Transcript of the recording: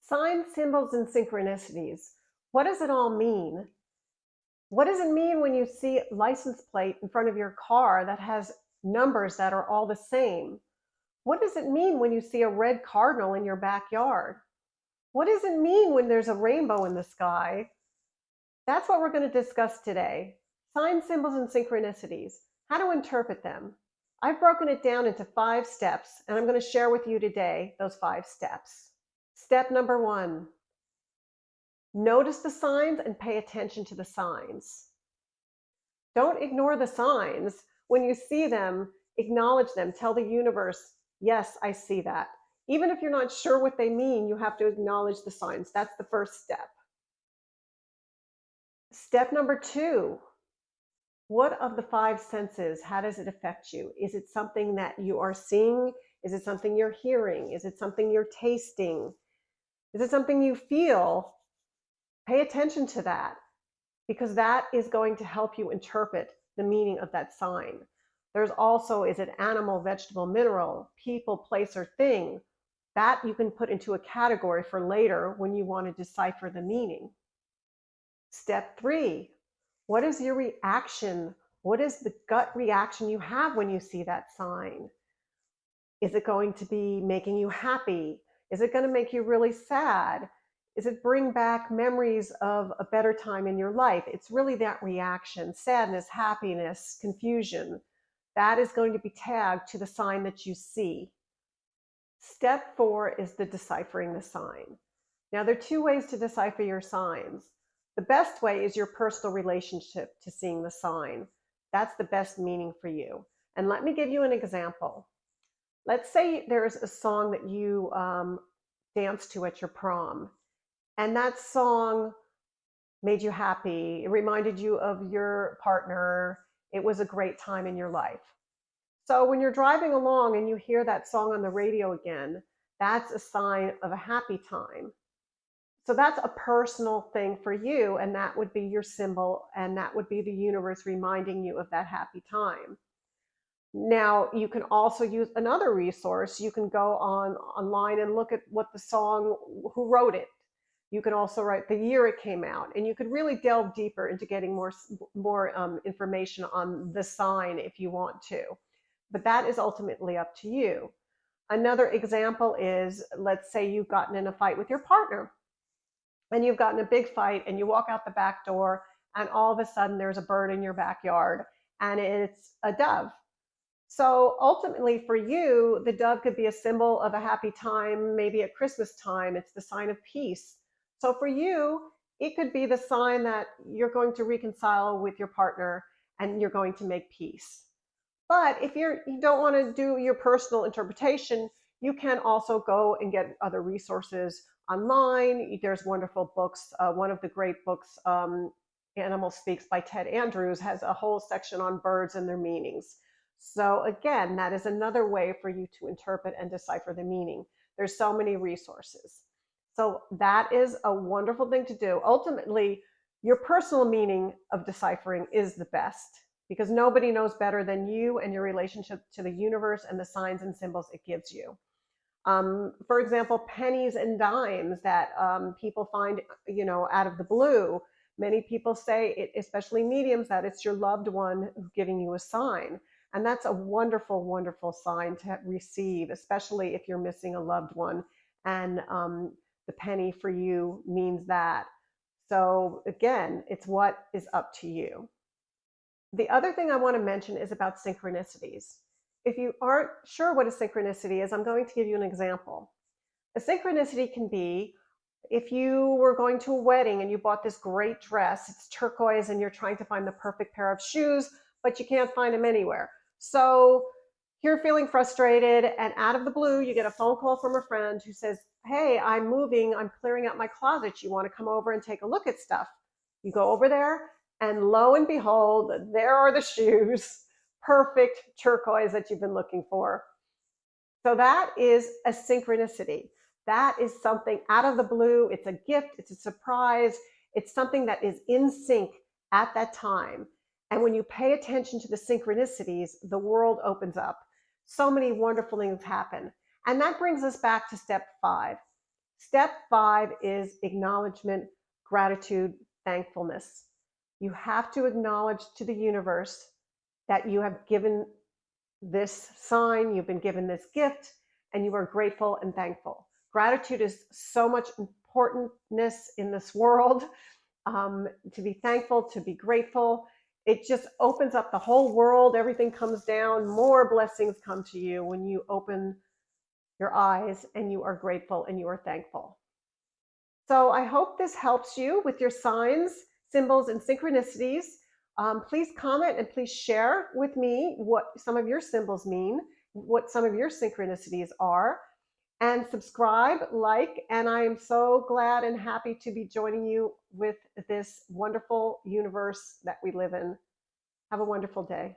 Signs, symbols, and synchronicities. What does it all mean? What does it mean when you see a license plate in front of your car that has numbers that are all the same? What does it mean when you see a red cardinal in your backyard? What does it mean when there's a rainbow in the sky? That's what we're going to discuss today. Signs, symbols, and synchronicities. How to interpret them. I've broken it down into 5 steps, and I'm going to share with you today those 5 steps. Step number 1. Notice the signs and pay attention to the signs. Don't ignore the signs. When you see them, acknowledge them. Tell the universe, yes, I see that. Even if you're not sure what they mean, you have to acknowledge the signs. That's the first step. Step number 2. What of the 5 senses, how does it affect you? Is it something that you are seeing? Is it something you're hearing? Is it something you're tasting? Is it something you feel? Pay attention to that, because that is going to help you interpret the meaning of that sign. There's also, is it animal, vegetable, mineral, people, place, or thing? That you can put into a category for later when you want to decipher the meaning. Step 3, what is your reaction? What is the gut reaction you have when you see that sign? Is it going to be making you happy? Is it going to make you really sad? Is it bring back memories of a better time in your life? It's really that reaction, sadness, happiness, confusion. That is going to be tagged to the sign that you see. Step 4 is the deciphering the sign. Now, there are 2 ways to decipher your signs. The best way is your personal relationship to seeing the sign. That's the best meaning for you. And let me give you an example. Let's say there's a song that you danced to at your prom, and that song made you happy. It reminded you of your partner. It was a great time in your life. So when you're driving along and you hear that song on the radio again, that's a sign of a happy time. So that's a personal thing for you, and that would be your symbol, and that would be the universe reminding you of that happy time. Now, you can also use another resource. You can go online and look at what the song, who wrote it. You can also write the year it came out, and you could really delve deeper into getting more information on the sign if you want to. But that is ultimately up to you. Another example is, let's say you've gotten in a fight with your partner, and you've gotten a big fight, and you walk out the back door, and all of a sudden there's a bird in your backyard, and it's a dove. So ultimately for you, the dove could be a symbol of a happy time, maybe at Christmas time. It's the sign of peace. So for you, it could be the sign that you're going to reconcile with your partner and you're going to make peace. But if you don't want to do your personal interpretation, you can also go and get other resources online. There's wonderful books. One of the great books, Animal Speaks by Ted Andrews, has a whole section on birds and their meanings. So again, that is another way for you to interpret and decipher the meaning. There's so many resources. So that is a wonderful thing to do. Ultimately, your personal meaning of deciphering is the best, because nobody knows better than you and your relationship to the universe and the signs and symbols it gives you. For example, pennies and dimes that people find, out of the blue. Many people say, especially mediums, that it's your loved one giving you a sign. And that's a wonderful, wonderful sign to receive, especially if you're missing a loved one. And the penny for you means that. So again, it's what is up to you. The other thing I want to mention is about synchronicities. If you aren't sure what a synchronicity is, I'm going to give you an example. A synchronicity can be if you were going to a wedding and you bought this great dress, it's turquoise, and you're trying to find the perfect pair of shoes, but you can't find them anywhere. So you're feeling frustrated, and out of the blue, you get a phone call from a friend who says, hey, I'm moving, I'm clearing out my closet. You want to come over and take a look at stuff? You go over there, and lo and behold, there are the shoes, perfect turquoise that you've been looking for. So that is a synchronicity. That is something out of the blue. It's a gift, it's a surprise, it's something that is in sync at that time. And when you pay attention to the synchronicities, the world opens up. So many wonderful things happen. And that brings us back to step 5. Step 5 is acknowledgement, gratitude, thankfulness. You have to acknowledge to the universe that you have given this sign, you've been given this gift, and you are grateful and thankful. Gratitude is so much importantness in this world. To be thankful, to be grateful. It just opens up the whole world. Everything comes down. More blessings come to you when you open your eyes and you are grateful and you are thankful. So I hope this helps you with your signs, symbols, and synchronicities. Please comment and please share with me what some of your symbols mean, what some of your synchronicities are, and subscribe, like, and I am so glad and happy to be joining you with this wonderful universe that we live in. Have a wonderful day.